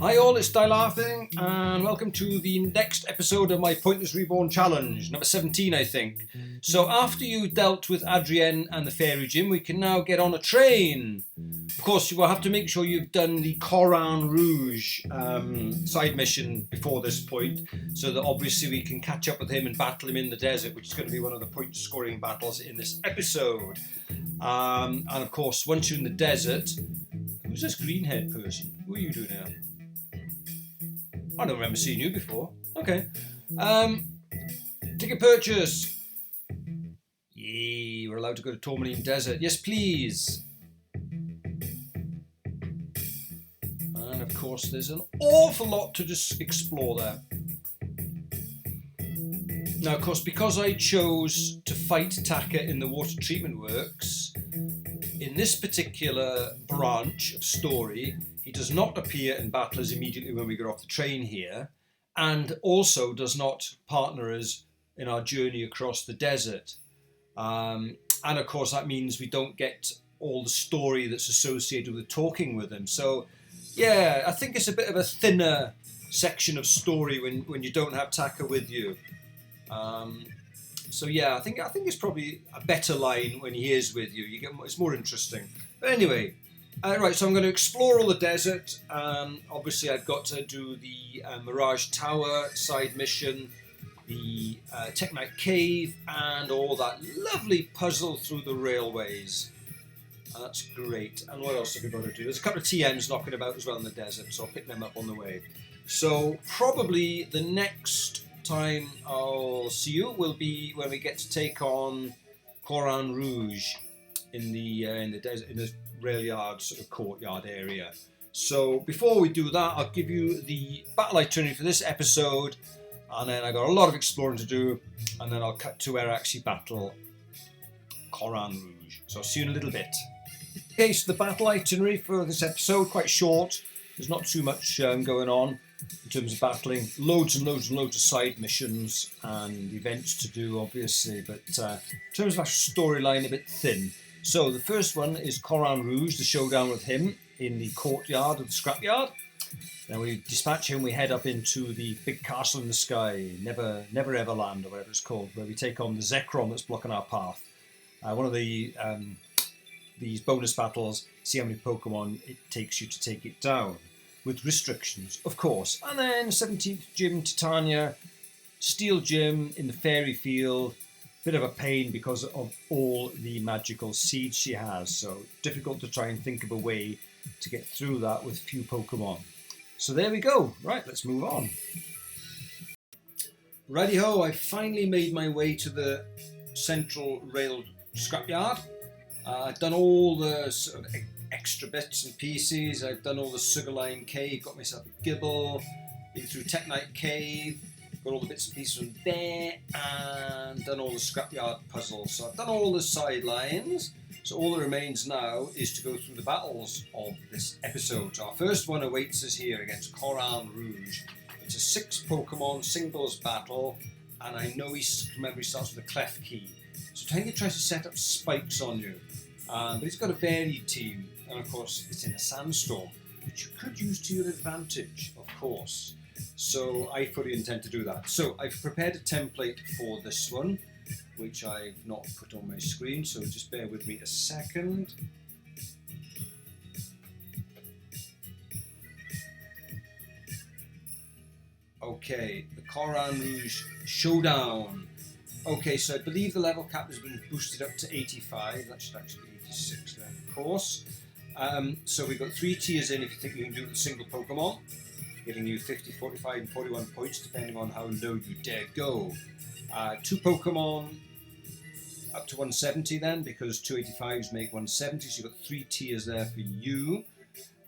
Hi all, it's Die Laughing, and welcome to the next episode of my Pointless Reborn Challenge, number 17 I think. So after you dealt with Adrienne and the Fairy Gym, we can now get on a train. Of course, you will have to make sure you've done the Coran Rouge side mission before this point, so that obviously we can catch up with him and battle him in the desert, which is going to be one of the point scoring battles in this episode. And of course, once you're in the desert, who's this green-haired person? Who are you doing here? I don't remember seeing you before. Okay. Ticket purchase. Yay, we're allowed to go to Tourmaline Desert. Yes, please. And of course, there's an awful lot to just explore there. Now, of course, because I chose to fight Taka in the water treatment works, in this particular branch of story, he does not appear and battle us immediately when we get off the train here, and also does not partner us in our journey across the desert. And of course that means we don't get all the story that's associated with talking with him. So yeah, I think it's a bit of a thinner section of story when you don't have Taka with you. So yeah, I think it's probably a better line when he is with you. It's more interesting. But anyway. Right, so I'm going to explore all the desert. Obviously, I've got to do the Mirage Tower side mission, the Teknite Cave, and all that lovely puzzle through the railways. That's great. And what else have we got to do? There's a couple of TMs knocking about as well in the desert, so I'll pick them up on the way. So probably the next time I'll see you will be when we get to take on Coran Rouge in the desert, in the rail yard sort of courtyard area. So before we do that, I'll give you the battle itinerary for this episode, and then I got a lot of exploring to do, and then I'll cut to where I actually battle Coran Rouge. So I'll see you in a little bit. Okay, so the battle itinerary for this episode, quite short. There's not too much going on in terms of battling. Loads and loads and loads of side missions and events to do, obviously, but in terms of our storyline, a bit thin. So the first one is Coran Rouge, the showdown with him in the courtyard of the scrapyard. Then we dispatch him, we head up into the big castle in the sky, Never Ever Land, or whatever it's called, where we take on the Zeron that's blocking our path. One of these bonus battles, see how many Pokemon it takes you to take it down, with restrictions, of course. And then 17th Gym, Titania, Steel Gym in the Fairy Field. Bit of a pain because of all the magical seeds she has, so difficult to try and think of a way to get through that with few Pokemon. So there we go. Right, let's move on. Righty-ho, I finally made my way to the central rail scrapyard. I've done all the sort of extra bits and pieces. I've done all the Sugarline Cave, got myself a Gibble, been through Teknite Cave, got all the bits and pieces from there, and done all the scrapyard puzzles. So I've done all the sidelines. So all that remains now is to go through the battles of this episode. So our first one awaits us here against Coran Rouge. It's a 6 Pokemon singles battle, and I know he starts with a Clef Key. So Titania tries to set up spikes on you, but he's got a varied team, and of course it's in a sandstorm, which you could use to your advantage, of course. So I fully intend to do that. So I've prepared a template for this one, which I've not put on my screen, so just bear with me a second. Okay, the Coran Rouge Showdown. Okay, so I believe the level cap has been boosted up to 85. That should actually be 86 then, of course. So we've got 3 tiers in if you think you can do it with a single Pokemon, giving you 50, 45 and 41 points depending on how low you dare go. 2 Pokemon up to 170 then, because 285s make 170, so you've got 3 tiers there for you.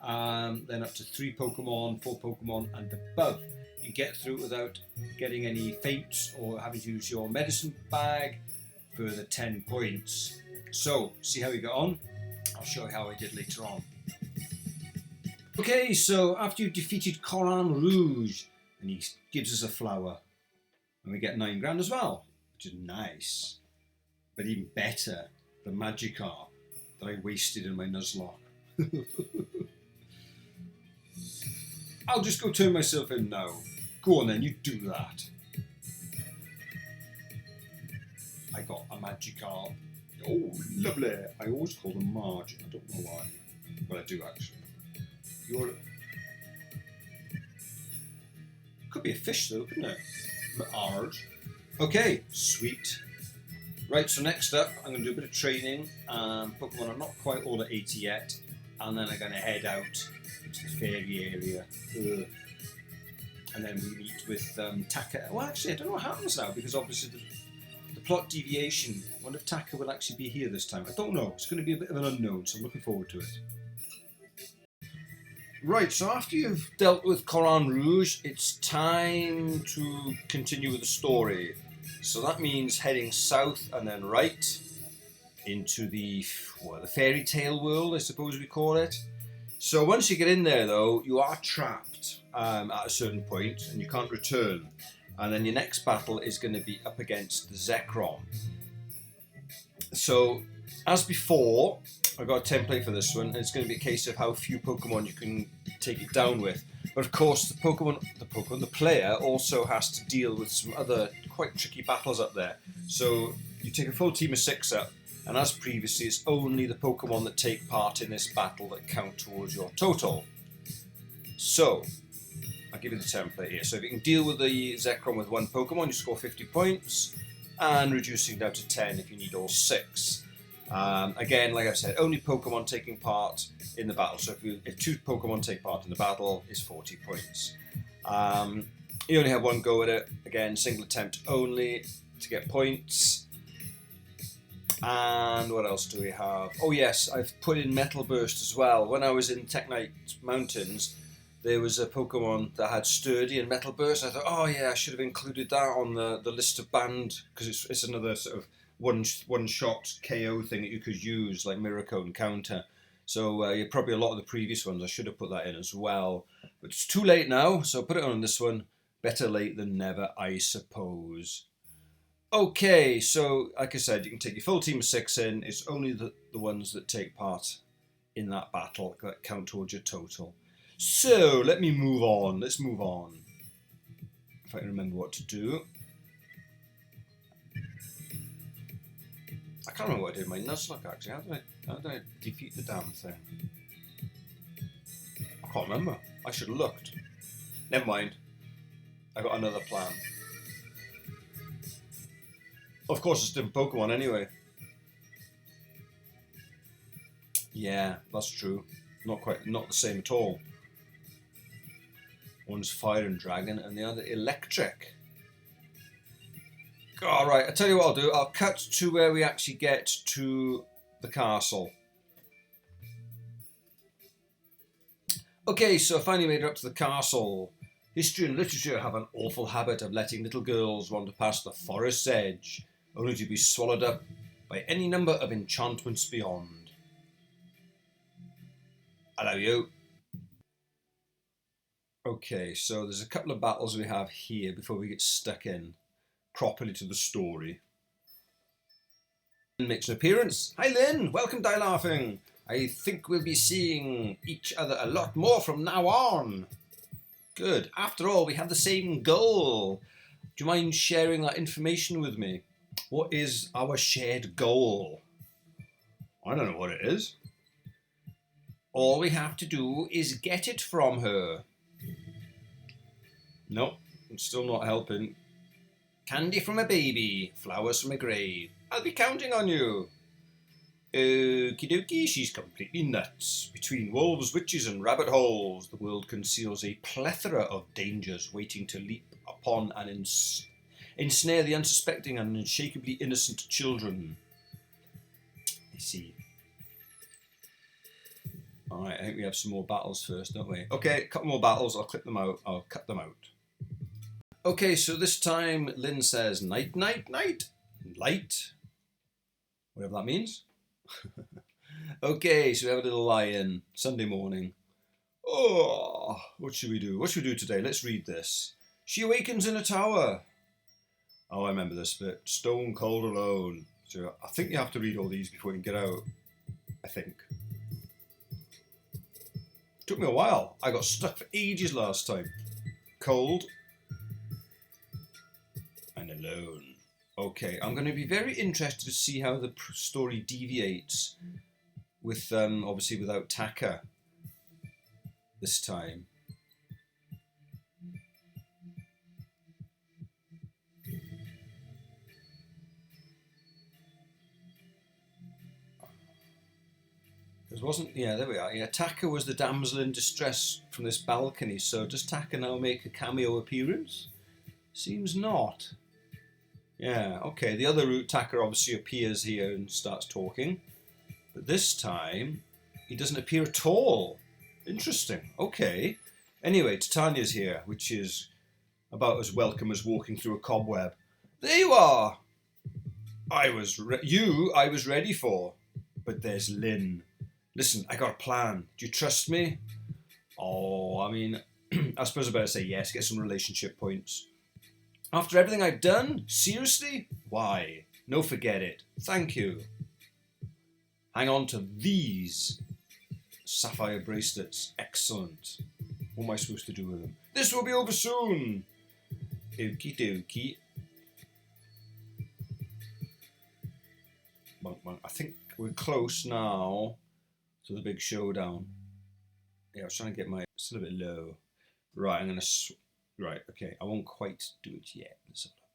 Then up to 3 Pokemon, 4 Pokemon and above. You get through without getting any faints or having to use your medicine bag for the 10 points. So, see how we got on? I'll show you how I did later on. Okay, so after you've defeated Coran Rouge, and he gives us a flower, and we get 9 grand as well, which is nice. But even better, the Magikarp that I wasted in my Nuzlocke. I'll just go turn myself in now. Go on then, you do that. I got a Magikarp. Oh, lovely. I always call them Marge. I don't know why. Well, I do actually. You're... Could be a fish though, couldn't it? Marge. Okay, sweet. Right, so next up, I'm going to do a bit of training. Pokemon are not quite all at 80 yet. And then I'm going to head out into the fairy area. Ugh. And then we meet with Taka. Well, actually, I don't know what happens now, because obviously the plot deviation. I wonder if Taka will actually be here this time. I don't know. It's going to be a bit of an unknown, so I'm looking forward to it. Right, so after you've dealt with Coran Rouge, it's time to continue with the story. So that means heading south and then right into the fairy tale world, I suppose we call it. So once you get in there, though, you are trapped at a certain point and you can't return. And then your next battle is going to be up against the Zeron. So, as before, I've got a template for this one, and it's going to be a case of how few Pokemon you can take it down with. But of course, the player also has to deal with some other quite tricky battles up there. So you take a full team of 6 up, and as previously, it's only the Pokemon that take part in this battle that count towards your total. So, I'll give you the template here. So if you can deal with the Zeron with 1 Pokemon, you score 50 points, and reducing down to 10 if you need all 6. Again, like I've said, only Pokemon taking part in the battle. So if 2 Pokemon take part in the battle, it's 40 points. You only have 1 go at it. Again, single attempt only to get points. And what else do we have? Oh yes, I've put in Metal Burst as well. When I was in Teknite Mountains, there was a Pokemon that had Sturdy and Metal Burst. I thought, oh yeah, I should have included that on the list of banned, because it's another sort of one-shot KO thing that you could use, like Miracle and Counter. So probably a lot of the previous ones, I should have put that in as well. But it's too late now, so put it on this one. Better late than never, I suppose. Okay, so like I said, you can take your full team of 6 in. It's only the ones that take part in that battle that count towards your total. So, let me move on. Let's move on. If I can remember what to do. I can't remember what I did with my Nuzlocke, actually. How did I defeat the damn thing? I can't remember. I should have looked. Never mind. I got another plan. Of course, it's different Pokemon anyway. Yeah, that's true. Not the same at all. One's fire and dragon, and the other electric. Alright, I'll tell you what I'll do. I'll cut to where we actually get to the castle. Okay, so I finally made it up to the castle. History and literature have an awful habit of letting little girls wander past the forest's edge, only to be swallowed up by any number of enchantments beyond. Hello, you. Okay, so there's a couple of battles we have here before we get stuck in properly to the story. Lynn makes an appearance. Hi Lynn, welcome to Laughing. I think we'll be seeing each other a lot more from now on. Good. After all, we have the same goal. Do you mind sharing that information with me? What is our shared goal? I don't know what it is. All we have to do is get it from her. Nope, I'm still not helping. Candy from a baby, flowers from a grave. I'll be counting on you. Okie dokie, she's completely nuts. Between wolves, witches and rabbit holes, the world conceals a plethora of dangers waiting to leap upon and ensnare the unsuspecting and unshakably innocent children. I see. Alright, I think we have some more battles first, don't we? Okay, a couple more battles, I'll clip them out, I'll cut them out. Okay, so this time Lynn says night, night, night, light, whatever that means. Okay, so we have a little lie-in, Sunday morning. Oh, what should we do? What should we do today? Let's read this. She awakens in a tower. Oh, I remember this bit. Stone cold alone. So I think you have to read all these before you can get out. I think. Took me a while. I got stuck for ages last time. Cold. And alone. Okay, I'm going to be very interested to see how the story deviates with, obviously without Taka this time. There wasn't, yeah, there we are. Yeah, Taka was the damsel in distress from this balcony, so does Taka now make a cameo appearance? Seems not. Yeah, okay, the other route, Taka obviously appears here and starts talking. But this time, he doesn't appear at all. Interesting, okay. Anyway, Titania's here, which is about as welcome as walking through a cobweb. There you are! I was ready for. But there's Lynn. Listen, I got a plan. Do you trust me? Oh, I mean, I suppose I better say yes, get some relationship points. After everything I've done? Seriously? Why? No, forget it. Thank you. Hang on to these sapphire bracelets. Excellent. What am I supposed to do with them? This will be over soon. Okie dokie. I think we're close now to the big showdown. Yeah, I was trying to get it's a little bit low. Right, I'm going to... Right, okay, I won't quite do it yet. Let's have a look.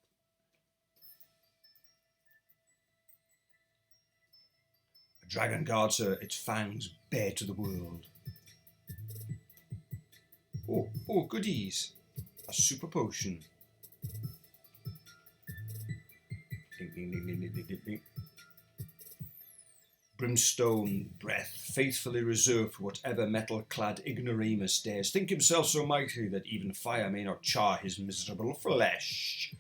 A dragon guards its fangs bare to the world. Oh, goodies. A super potion. Ding, ding, ding, ding, ding, ding, ding. Brimstone breath, faithfully reserved for whatever metal-clad ignoramus dares think himself so mighty that even fire may not char his miserable flesh.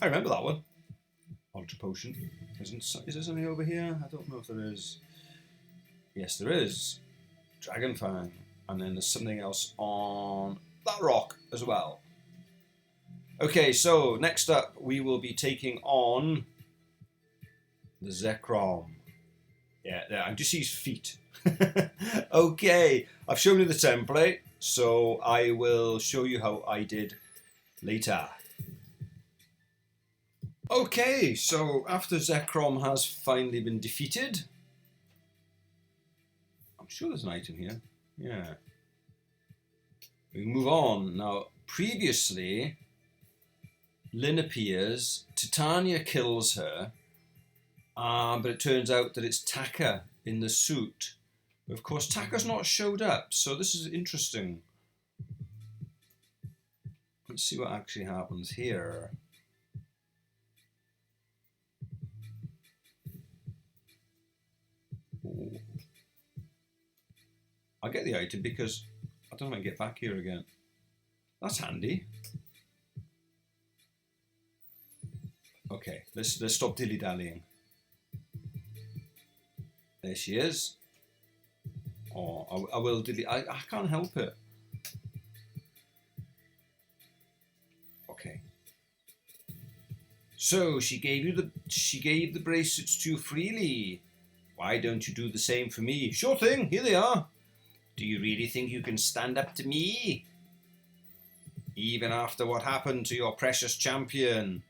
I remember that one. Ultra potion. Is there something over here? I don't know if there is. Yes, there is. Dragon Fang. And then there's something else on that rock as well. Okay, so next up we will be taking on the Zeron. Yeah, I just see his feet. Okay, I've shown you the template, so I will show you how I did later. Okay, so after Zeron has finally been defeated, I'm sure there's an item here. Yeah. We move on. Now, previously, Lynn appears, Titania kills her, but it turns out that it's Taka in the suit. But of course, Taka's not showed up, so this is interesting. Let's see what actually happens here. Ooh. I'll get the item because I don't know if I can get back here again. That's handy. Okay, let's stop dilly-dallying. There she is. Oh, I will dilly. I can't help it. Okay. So she gave the bracelets to you freely. Why don't you do the same for me? Sure thing. Here they are. Do you really think you can stand up to me? Even after what happened to your precious champion?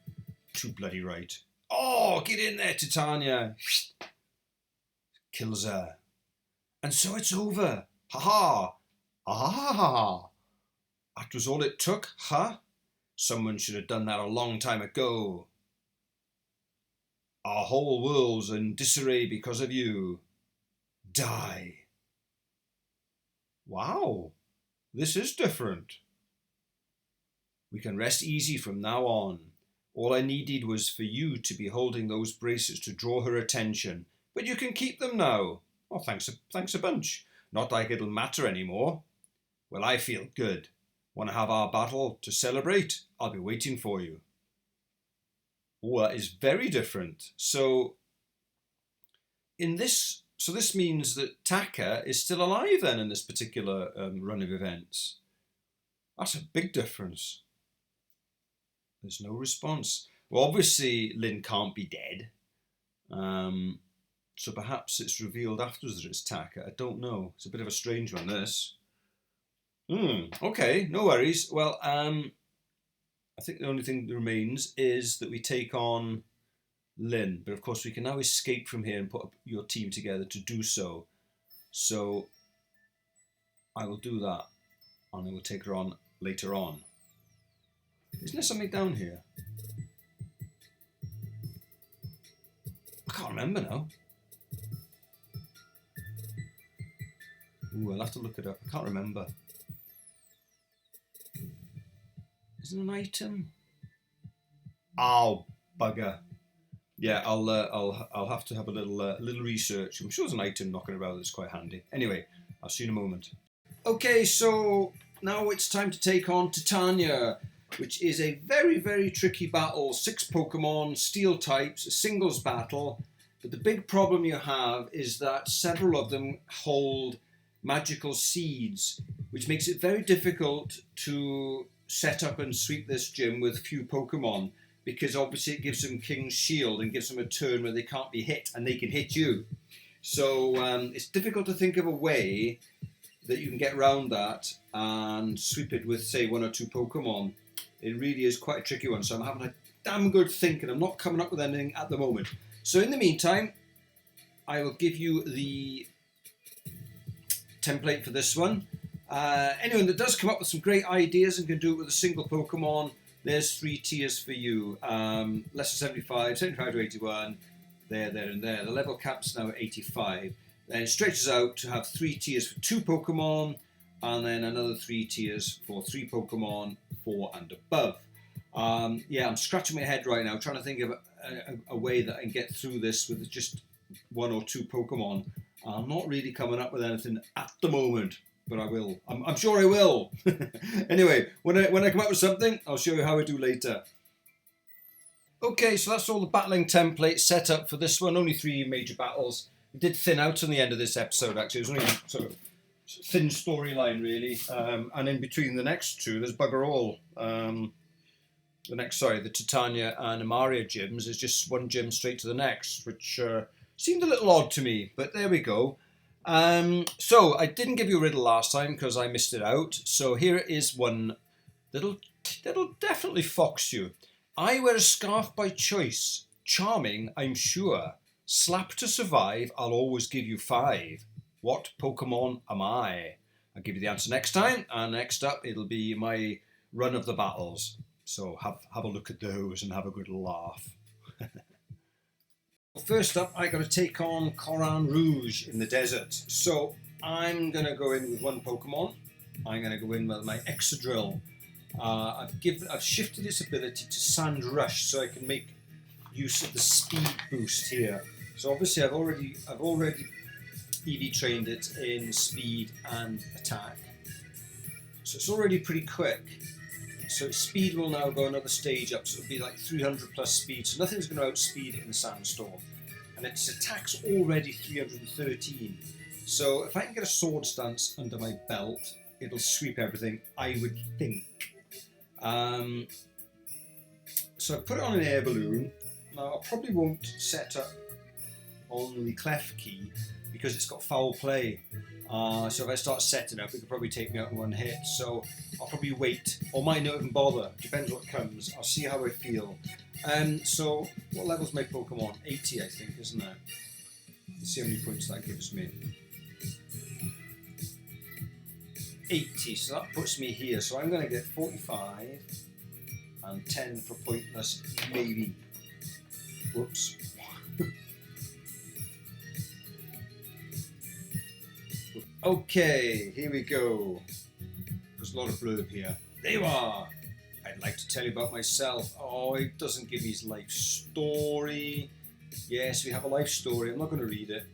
Too bloody right. Oh, get in there, Titania. Kills her. And so it's over. Ha ha. Ha ha ha ha. That was all it took, huh? Someone should have done that a long time ago. Our whole world's in disarray because of you. Die. Wow, this is different. We can rest easy from now on. All I needed was for you to be holding those bracelets to draw her attention, but you can keep them now. Oh, thanks a bunch. Not like it'll matter anymore. Well, I feel good. Want to have our battle to celebrate? I'll be waiting for you. Oh, that is very different. So this means that Taka is still alive then in this particular run of events. That's a big difference. There's no response. Well, obviously Lynn can't be dead. So perhaps it's revealed afterwards that it's Taka. I don't know. It's a bit of a strange one, this. Okay, no worries. Well, I think the only thing that remains is that we take on Lynn. But of course, we can now escape from here and put your team together to do so. So I will do that, and I will take her on later on. Isn't there something down here? I can't remember now. Ooh, I'll have to look it up. I can't remember. Is it an item? Oh, bugger. Yeah, I'll have to have a little research. I'm sure there's an item knocking around that's quite handy. Anyway, I'll see you in a moment. Okay, so now it's time to take on Titania, which is a very, very tricky battle. 6 Pokemon, steel types, a singles battle. But the big problem you have is that several of them hold magical seeds, which makes it very difficult to set up and sweep this gym with few Pokemon, because obviously it gives them King's Shield and gives them a turn where they can't be hit and they can hit you. So it's difficult to think of a way that you can get around that and sweep it with, say, 1 or 2 Pokemon. It really is quite a tricky one, so I'm having a damn good think and I'm not coming up with anything at the moment. So in the meantime, I will give you the template for this one. Anyone that does come up with some great ideas and can do it with a single Pokemon, there's 3 tiers for you. Less than 75, 75 to 81, there, and there. The level cap's now at 85. Then it stretches out to have 3 tiers for 2 Pokemon, and then another 3 tiers for 3 Pokemon, 4 and above. Yeah, I'm scratching my head right now, trying to think of a way that I can get through this with just 1 or 2 Pokemon. I'm not really coming up with anything at the moment, but I will. I'm sure I will. Anyway, when I come up with something, I'll show you how I do later. Okay, so that's all the battling templates set up for this one. Only 3 major battles. It did thin out on the end of this episode, actually. It was only sort of thin storyline, really. And in between the next 2, there's bugger all. The Titania and Amaria gyms is just 1 gym straight to the next, which seemed a little odd to me, but there we go. So I didn't give you a riddle last time because I missed it out. So here is one that'll definitely fox you. I wear a scarf by choice. Charming, I'm sure. Slap to survive, I'll always give you 5. What Pokemon am I? I'll give you the answer next time, and next up it'll be my run of the battles. So have a look at those and have a good laugh. First up, I got to take on Coran Rouge in the desert. So I'm going to go in with 1 Pokemon. I'm going to go in with my Excadrill. I've shifted its ability to Sand Rush so I can make use of the speed boost here. So obviously I've already EV trained it in speed and attack. So it's already pretty quick. So its speed will now go another stage up, so it'll be like 300 plus speed, so nothing's going to outspeed it in the sandstorm. And its attack's already 313. So if I can get a Sword Stance under my belt, it'll sweep everything, I would think. So I put it on an air balloon. Now I probably won't set up on the clef key because it's got foul play. So if I start setting up, it could probably take me out in 1 hit. So I'll probably wait, or might not even bother. Depends what comes. I'll see how I feel. So what level's my Pokemon? 80, I think, isn't it? Let's see how many points that gives me. 80, so that puts me here. So I'm going to get 45 and 10 for pointless, maybe. Whoops. Okay, here we go. There's a lot of blurb here. There you are. I'd like to tell you about myself. Oh, it doesn't give me his life story. Yes, we have a life story. I'm not going to read it.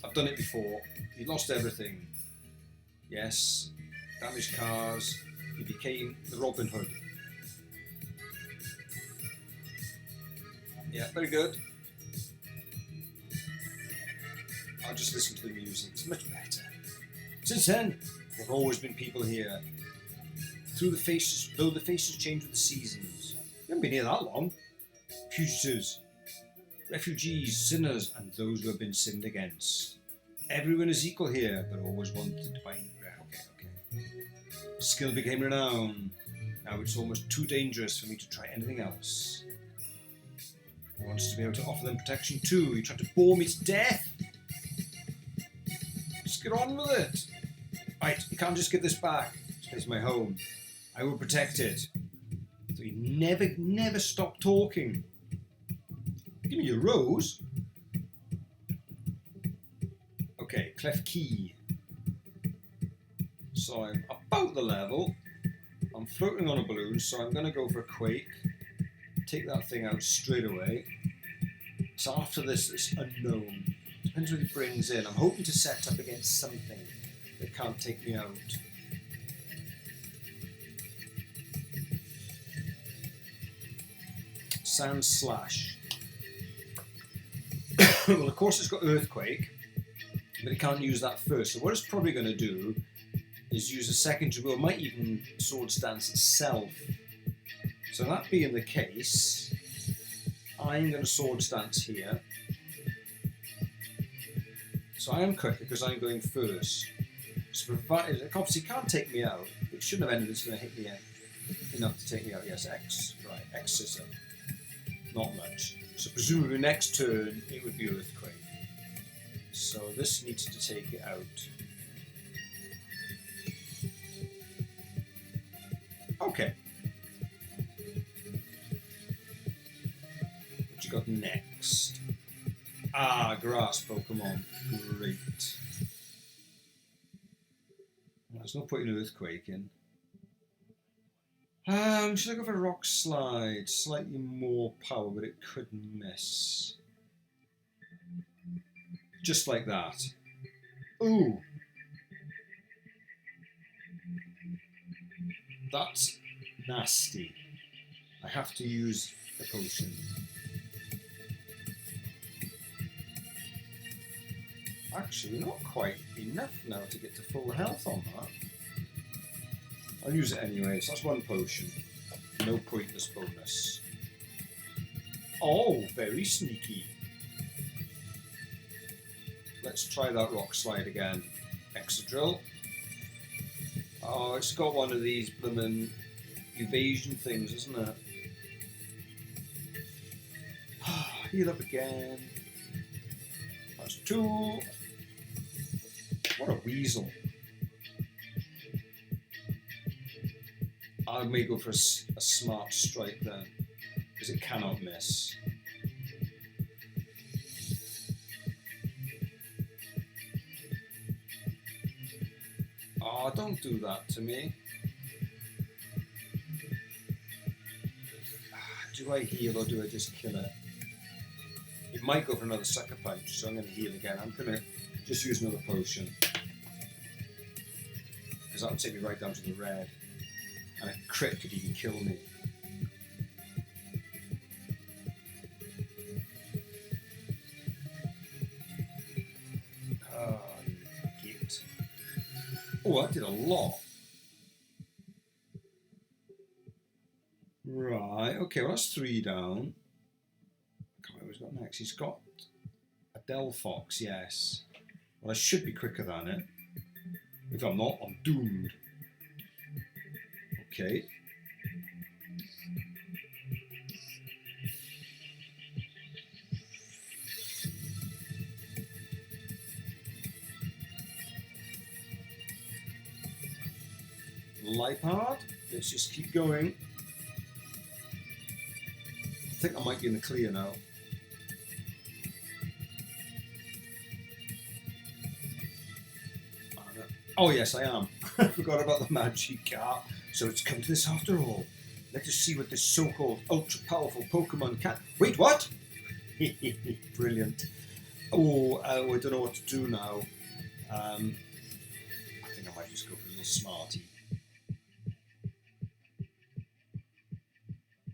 I've done it before. He lost everything. Yes, damaged cars. He became the Robin Hood. Yeah, very good. I'll just listen to the music. It's much better. Since then, there have always been people here. Though the faces change with the seasons. You haven't been here that long. Fugitives. refugees, sinners, and those who have been sinned against. Everyone is equal here, but always wanted by... Okay. Skill became renown. Now it's almost too dangerous for me to try anything else. I want us to be able to offer them protection too. You tried to bore me to death. Just get on with it. Right, you can't just give this back. This place is my home. I will protect it. So you never stop talking. Give me your rose. Okay, cleft key. So I'm about the level. I'm floating on a balloon, so I'm going to go for a quake. Take that thing out straight away. So after this, it's unknown. Depends what he brings in. I'm hoping to set up against something that can't take me out. Sand slash. Well, of course it's got earthquake, but it can't use that first. So what it's probably going to do is use a secondary will, might even sword stance itself. So that being the case, I'm going to sword stance here. So I am quicker because I'm going first. So provided, obviously can't take me out. It shouldn't have ended, it's going to hit me enough to take me out. Yes, X, right, X scissor. Not much. So presumably next turn it would be earthquake. So this needs to take it out. Okay. What you got next? Ah, grass Pokemon. Great. There's no point in earthquake in. Should I go for rock slide? Slightly more power, but it could miss. Just like that. Ooh. That's nasty. I have to use the potion. Actually, not quite enough now to get to full health on that. I'll use it anyway, so that's one potion. No pointless bonus. Oh, very sneaky. Let's try that rock slide again. Excadrill. Oh, it's got one of these bloomin' evasion things, isn't it? Heal up again. That's 2. What a weasel. I may go for a smart strike then, because it cannot miss. Oh, don't do that to me. Do I heal or do I just kill it? It might go for another sucker punch, so I'm going to heal again. I'm going to just use another potion, because that would take me right down to the red. And a crit could even kill me. Oh, you git. Oh, that did a lot. Right, okay, well that's 3 down. I can't remember what he's got next. He's got a Delphox, yes. Well, I should be quicker than it. If I'm not, I'm doomed. Okay. Lipard. Let's just keep going. I think I might be in the clear now. Oh yes, I am. I forgot about the magic car. So it's come to this after all. Let us see what this so-called ultra-powerful Pokemon can... Wait, what? Brilliant. Oh, I don't know what to do now. I think I might just go for a little Smarty.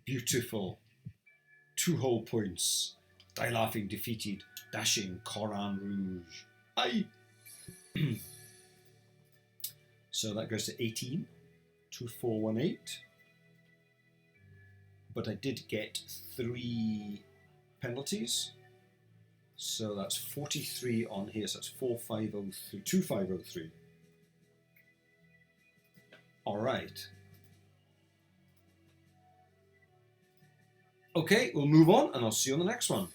Beautiful. 2 whole points. Die laughing defeated. Dashing Coran Rouge. Aye. So that goes to 18. 2418. But I did get 3 penalties. So that's 43 on here, so that's 4503, 2503. All right. Okay, we'll move on and I'll see you on the next one.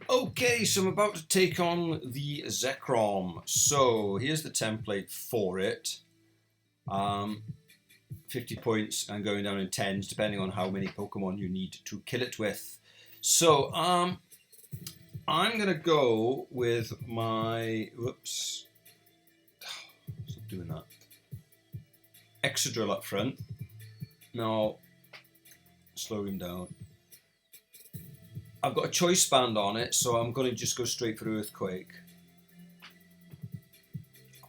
Okay, so I'm about to take on the Zeron. So here's the template for it. 50 points and going down in tens, depending on how many Pokemon you need to kill it with. So I'm gonna go with my whoops. Stop doing that. Excadrill up front. Now slow him down. I've got a choice band on it, so I'm going to just go straight for Earthquake.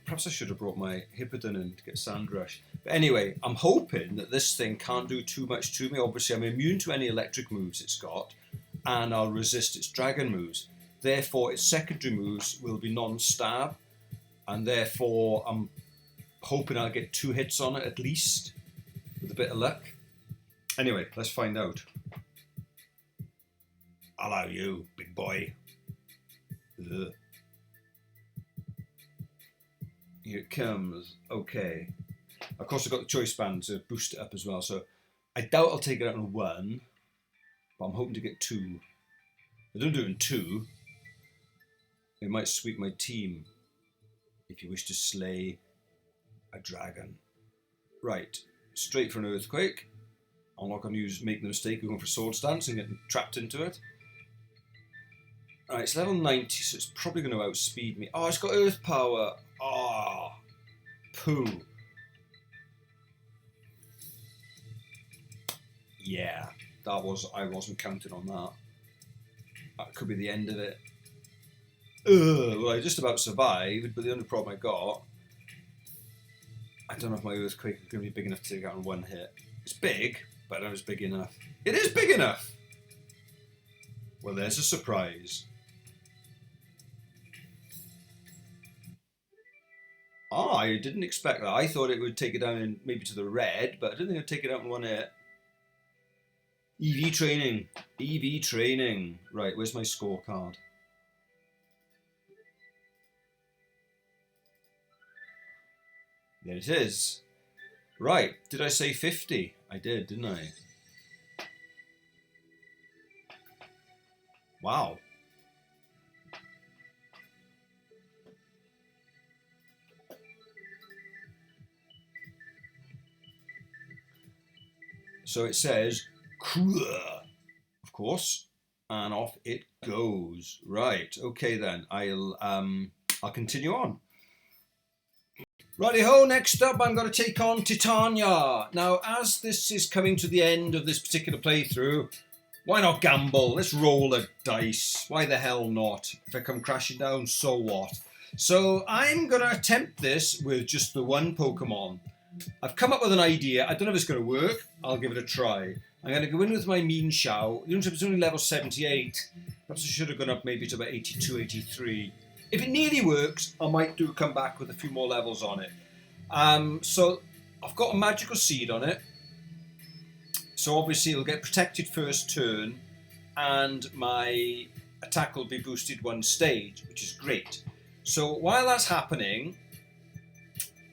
Perhaps I should have brought my Hippodon in to get Sand Rush. But anyway, I'm hoping that this thing can't do too much to me. Obviously, I'm immune to any electric moves it's got, and I'll resist its dragon moves. Therefore, its secondary moves will be non-stab, and therefore I'm hoping I'll get 2 hits on it at least, with a bit of luck. Anyway, let's find out. Hello, you, big boy. Ugh. Here it comes. Okay. Of course, I've got the choice band to boost it up as well, so I doubt I'll take it out in 1, but I'm hoping to get 2. If I don't do it in 2, it might sweep my team. If you wish to slay a dragon. Right, straight for an Earthquake. I'm not going to make the mistake of going for Sword Stance and getting trapped into it. Alright, it's level 90, so it's probably going to outspeed me. Oh, it's got Earth Power. Oh, poo. Yeah, I wasn't counting on that. That could be the end of it. Ugh, well, I just about survived, but the only problem I got, I don't know if my Earthquake is going to be big enough to take it out in 1 hit. It's big, but I don't know if it's big enough. It is big enough! Well, there's a surprise. Oh, I didn't expect that. I thought it would take it down in, maybe to the red, but I didn't think it would take it out in 1 hit. EV training. EV training. Right, where's my scorecard? There it is. Right, did I say 50? I did, didn't I? Wow. So it says, of course, and off it goes. Right, okay then, I'll continue on. Righty-ho, next up I'm going to take on Titania. Now, as this is coming to the end of this particular playthrough, why not gamble? Let's roll a dice. Why the hell not? If I come crashing down, so what? So I'm going to attempt this with just the 1 Pokemon. I've come up with an idea. I don't know if it's going to work. I'll give it a try. I'm going to go in with my Mean Shao. The unit is only level 78. Perhaps I should have gone up maybe to about 82, 83. If it nearly works, I might come back with a few more levels on it. So I've got a magical seed on it. So obviously it'll get protected first turn, and my attack will be boosted 1 stage, which is great. So while that's happening,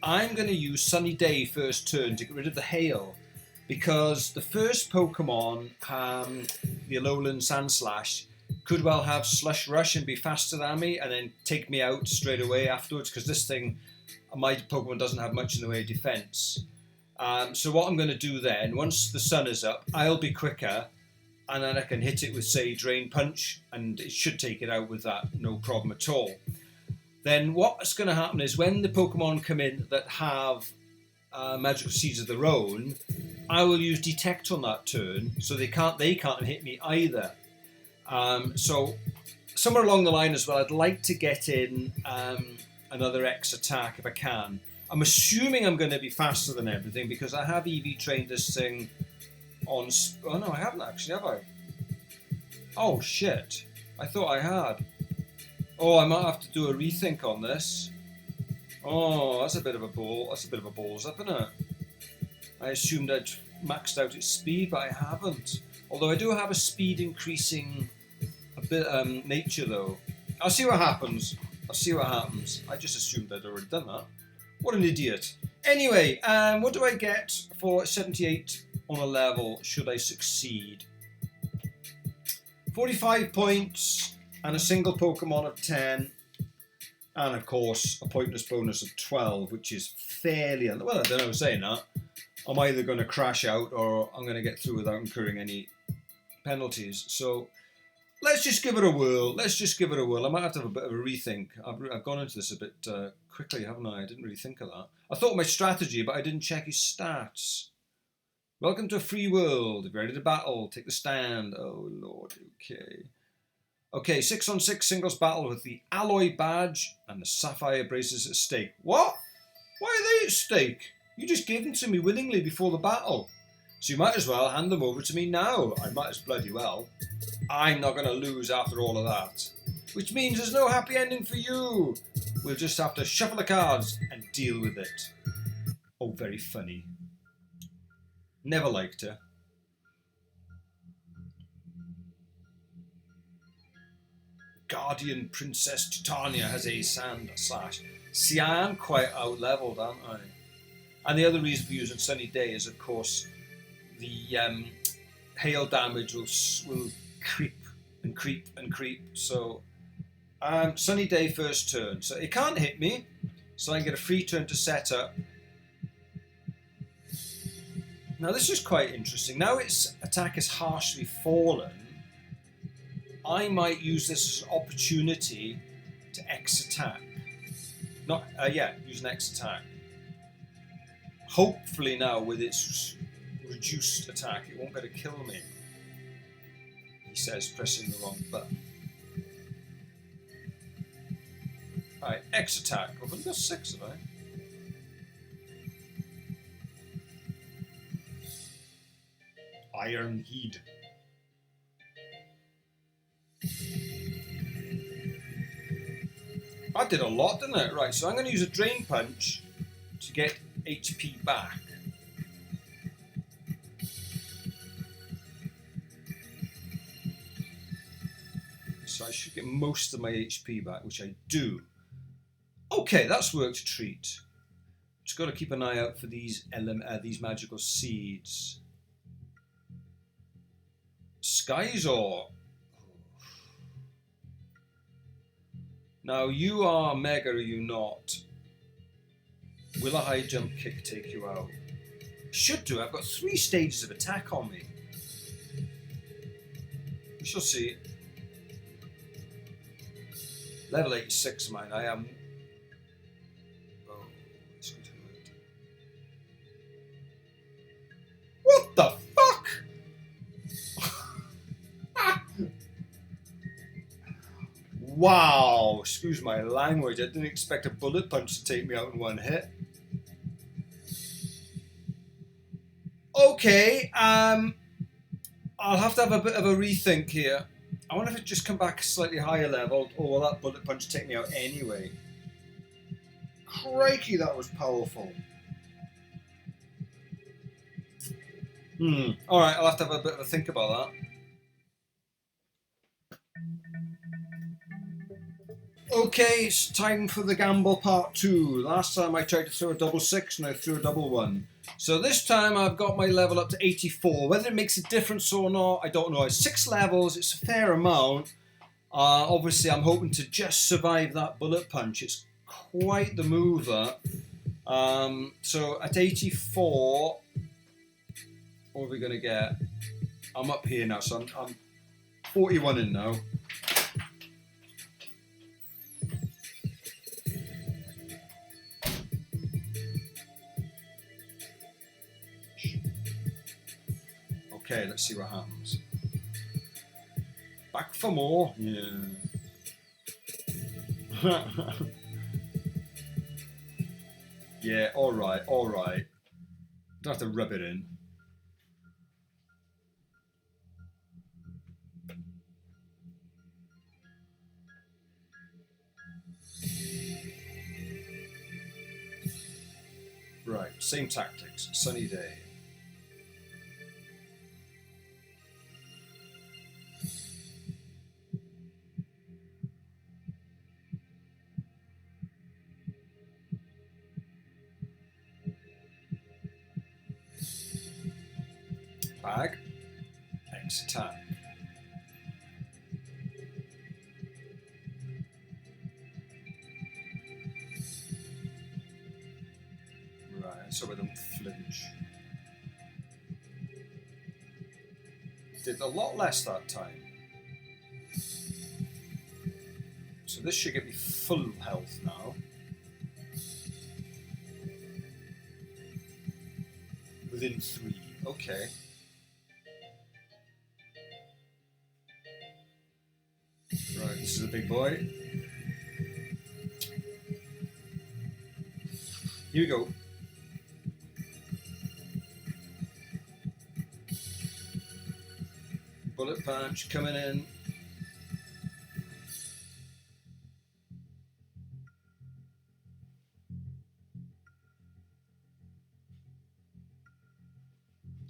I'm going to use Sunny Day first turn to get rid of the hail, because the first Pokemon, the Alolan Sandslash, could well have Slush Rush and be faster than me and then take me out straight away afterwards, because this thing, my Pokemon doesn't have much in the way of defense. So what I'm going to do then, once the sun is up, I'll be quicker, and then I can hit it with, say, Drain Punch, and it should take it out with that, no problem at all. Then what's going to happen is when the Pokemon come in that have magical seeds of their own, I will use Detect on that turn, so they can't hit me either. So somewhere along the line as well, I'd like to get in another X attack if I can. I'm assuming I'm going to be faster than everything because I have EV trained this thing on... Oh no, I haven't actually, have I? Oh shit, I thought I had. Oh, I might have to do a rethink on this. Oh, that's a bit of a balls up, isn't it? I assumed I'd maxed out its speed, but I haven't. Although I do have a speed increasing nature though. I'll see what happens. I'll see what happens. I just assumed I'd already done that. What an idiot. Anyway, what do I get for 78 on a level should I succeed? 45 points and a single Pokemon of 10. And of course, a pointless bonus of 12, which is fairly... Well, I don't know, saying that. I'm either going to crash out or I'm going to get through without incurring any penalties. So let's just give it a whirl. Let's just give it a whirl. I might have to have a bit of a rethink. I've gone into this a bit quickly, haven't I? I didn't really think of that. I thought of my strategy, but I didn't check his stats. Welcome to a free world. If you're ready to battle, take the stand. Oh, Lord. Okay. Okay, 6-on-6 singles battle with the alloy badge and the sapphire braces at stake. What? Why are they at stake? You just gave them to me willingly before the battle. So you might as well hand them over to me now. I might as bloody well. I'm not going to lose after all of that. Which means there's no happy ending for you. We'll just have to shuffle the cards and deal with it. Oh, very funny. Never liked her. Guardian Princess Titania has a sand slash. See, I am quite out-leveled, aren't I? And the other reason for using Sunny Day is, of course, the hail damage will creep and creep and creep. So, Sunny Day first turn. So it can't hit me, so I can get a free turn to set up. Now this is quite interesting. Now its attack is harshly fallen. I might use this as an opportunity to X attack. Use an X attack. Hopefully now with its reduced attack, it won't be able to kill me. He says, pressing the wrong button. Alright, X attack. I've only got 6, have I? Iron Heed. That did a lot, didn't it? Right, so I'm going to use a Drain Punch to get HP back. So I should get most of my HP back, which I do. Okay, that's worked a treat. Just got to keep an eye out for these magical seeds. Skyzor. Now, you are Mega, are you not? Will a high jump kick take you out? Should do. I've got 3 stages of attack on me. We shall see. Level 86 mine. I am... Oh, it's going to hurt. What the fuck? Wow, excuse my language. I didn't expect a bullet punch to take me out in one hit. Okay, I'll have to have a bit of a rethink here. I wonder if it just come back slightly higher level, or will that bullet punch take me out anyway? Crikey, that was powerful. Alright, I'll have to have a bit of a think about that. Okay, it's time for the gamble part 2. Last time I tried to throw a double 6 and I threw a double 1. So this time I've got my level up to 84. Whether it makes a difference or not, I don't know. It's 6 levels, it's a fair amount. Obviously I'm hoping to just survive that bullet punch. It's quite the mover. So at 84, what are we going to get? I'm up here now, so I'm 41 in now. Okay, let's see what happens. Back for more. Yeah. Yeah, alright, alright. Don't have to rub it in. Right, same tactics. Sunny day. bag, X attack. Right, so we don't flinch. Did a lot less that time. So this should get me full health now. Within 3, okay. Right, this is a big boy. Here we go. Bullet punch coming in.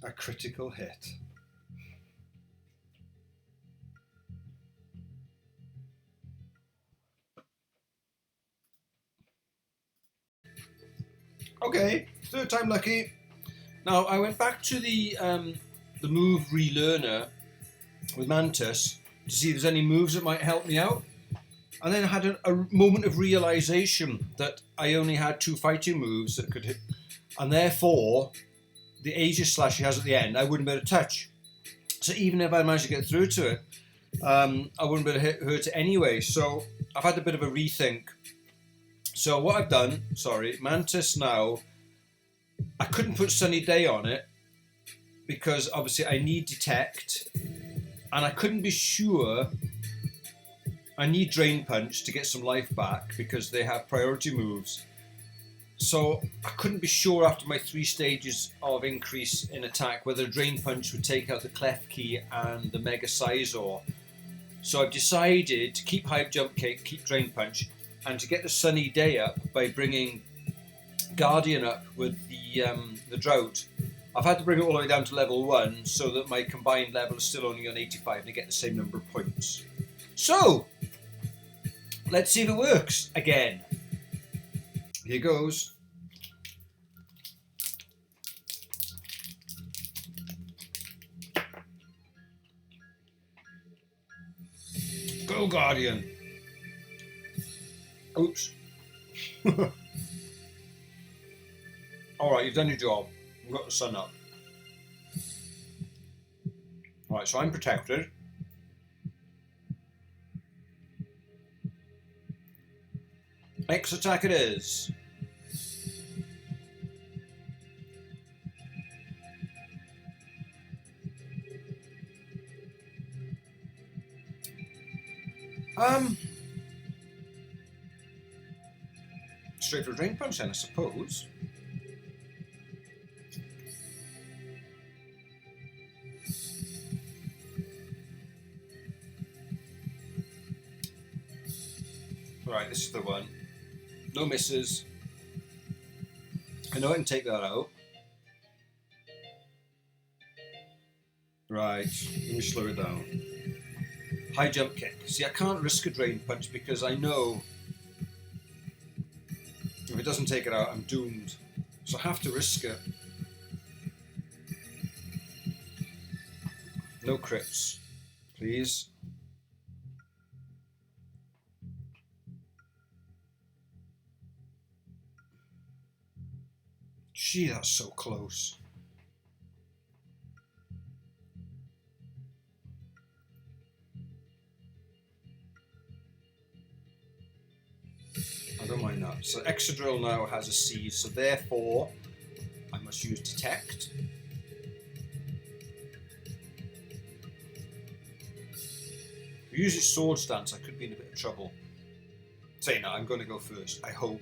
A critical hit. Okay, third time lucky. Now I went back to the move relearner with Mantis to see if there's any moves that might help me out, and then I had a moment of realization that I only had 2 fighting moves that could hit, and therefore the Aegis slash he has at the end I wouldn't be able to touch. So even if I managed to get through to it, I wouldn't be able to hurt it anyway. So I've had a bit of a rethink. So what I've done, Mantis now, I couldn't put Sunny Day on it because obviously I need Detect, and I couldn't be sure. I need Drain Punch to get some life back because they have priority moves. So I couldn't be sure after my 3 stages of increase in attack whether Drain Punch would take out the Clef Key and the Mega Sizor. So I've decided to keep High Jump Kick, keep Drain Punch, and to get the Sunny Day up by bringing Guardian up with the Drought. I've had to bring it all the way down to level 1 so that my combined level is still only on 85 and I get the same number of points. So, let's see if it works again. Here goes. Go Guardian. Oops. Alright, you've done your job. You've got the sun up. Alright, so I'm protected. X attack it is. Straight for a Drain Punch then, I suppose. Right, this is the one. No misses. I know I can take that out. Right, let me slow it down. High Jump Kick. See, I can't risk a Drain Punch because I know if it doesn't take it out, I'm doomed. So I have to risk it. No crits, please. Gee, that's so close. I don't mind that. So Excadrill now has a seed, so therefore I must use Detect. If we use his Sword Stance, I could be in a bit of trouble. Say no, I'm going to go first, I hope.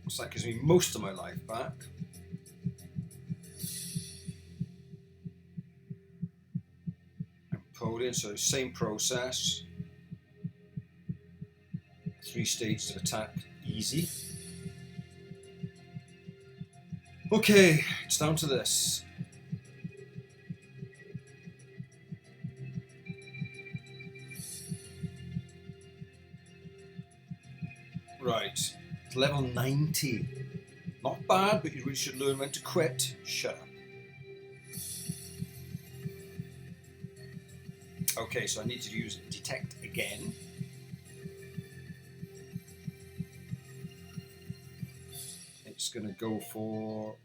So that gives me most of my life back. Empoleon, so same process. 3 stages of attack, easy. Okay, it's down to this. Right, it's level 90. Not bad, but you really should learn when to quit. Shut up. Okay, so I need to use detect again. It's going to go for...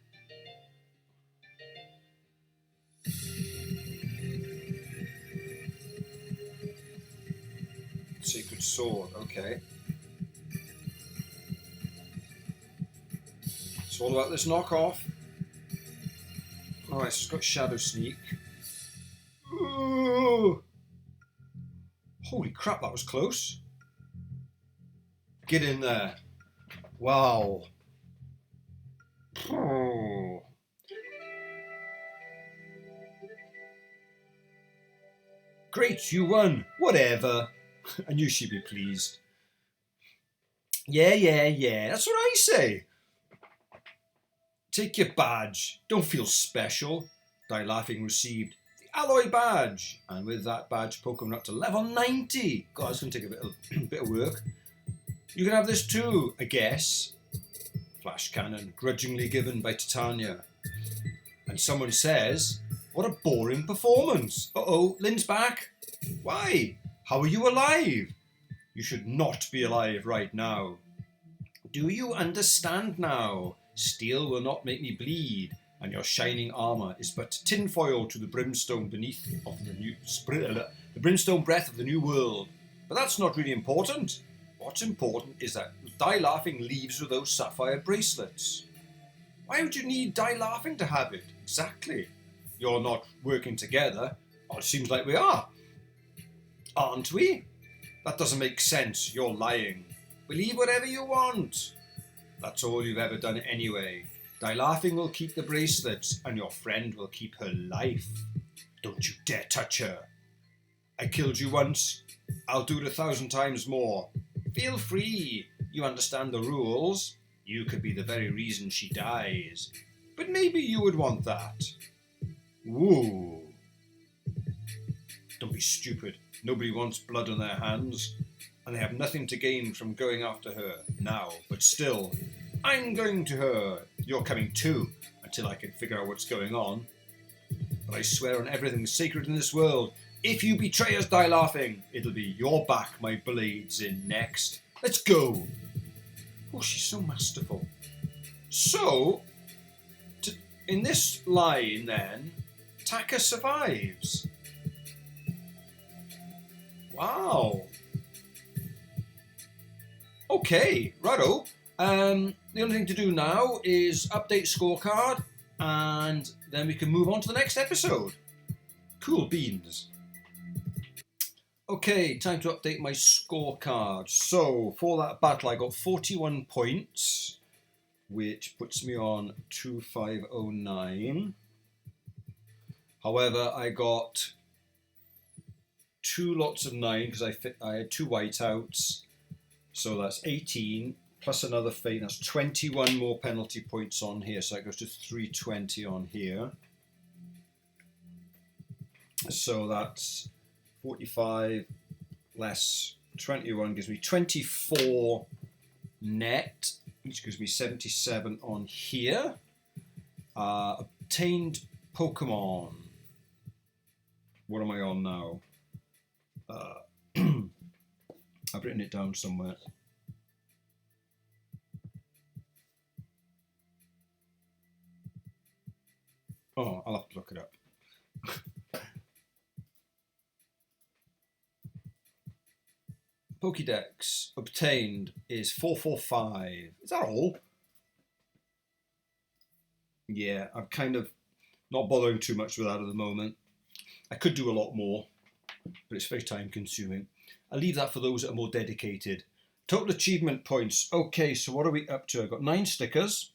Sacred Sword, okay. It's all about this knockoff. Alright, so it's got Shadow Sneak. Ooh. Holy crap, that was close. Get in there. Wow. Oh. Great, you won. Whatever. I knew she'd be pleased. Yeah. That's what I say. Take your badge. Don't feel special. Die Laughing received the Alloy Badge. And with that badge, Pokemon up to level 90. God, it's going to take a bit of work. You can have this too, I guess. Flash Cannon, grudgingly given by Titania. And someone says, what a boring performance. Uh-oh, Lynn's back. Why? How are you alive? You should not be alive right now. Do you understand now? Steel will not make me bleed, and your shining armour is but tinfoil to the brimstone beneath of the brimstone breath of the new world. But that's not really important. What's important is that Die Laughing leaves with those sapphire bracelets. Why would you need Die Laughing to have it? Exactly. You're not working together. Oh, it seems like we are. Aren't we? That doesn't make sense. You're lying. Believe whatever you want. That's all you've ever done anyway. Die Laughing will keep the bracelets, and your friend will keep her life. Don't you dare touch her. I killed you once. I'll do it 1,000 times more. Feel free. You understand the rules. You could be the very reason she dies. But maybe you would want that. Woo. Don't be stupid. Nobody wants blood on their hands, and they have nothing to gain from going after her now. But still, I'm going to her. You're coming too, until I can figure out what's going on. But I swear on everything sacred in this world, if you betray us, Die Laughing, it'll be your back my blade's in next. Let's go. Oh, she's so masterful. So, in this line then, Taka survives. Wow. Okay, righto. The only thing to do now is update scorecard, and then we can move on to the next episode. Cool beans. Okay, time to update my scorecard. So, for that battle, I got 41 points, which puts me on 2509. However, I got 2 lots of 9 because I had 2 whiteouts, so that's 18 plus another feint. That's 21 more penalty points on here, so that goes to 320 on here. So that's 45 less 21 gives me 24 net, which gives me 77 on here. Obtained Pokemon. What am I on now? I've written it down somewhere. Oh, I'll have to look it up. Pokédex obtained is 445. Is that all? Yeah, I'm kind of not bothering too much with that at the moment. I could do a lot more, but it's very time consuming. I'll leave that for those that are more dedicated. Total achievement points. Okay, so what are we up to? I've got 9 stickers,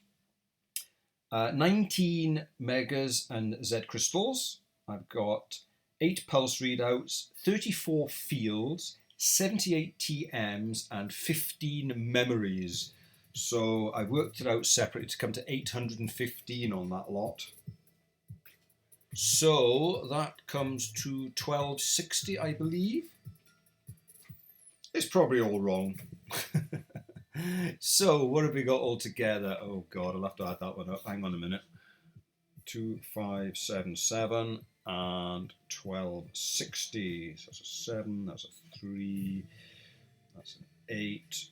19 megas and Z crystals. I've got 8 pulse readouts, 34 fields, 78 TMs and 15 memories. So I've worked it out separately to come to 815 on that lot. So that comes to 1260, I believe. It's probably all wrong. So, what have we got all together? Oh God, I'll have to add that one up. Hang on a minute. 2, 5, 7, 7, and 12, 60. So that's a 7, that's a 3, that's an 8.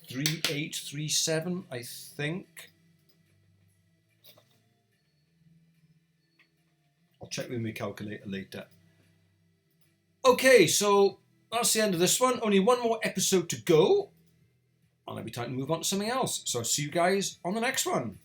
3, 8, 3, 7, I think. I'll check with my calculator later. Okay, so that's the end of this one. Only one more episode to go. And it'll be time to move on to something else. So I'll see you guys on the next one.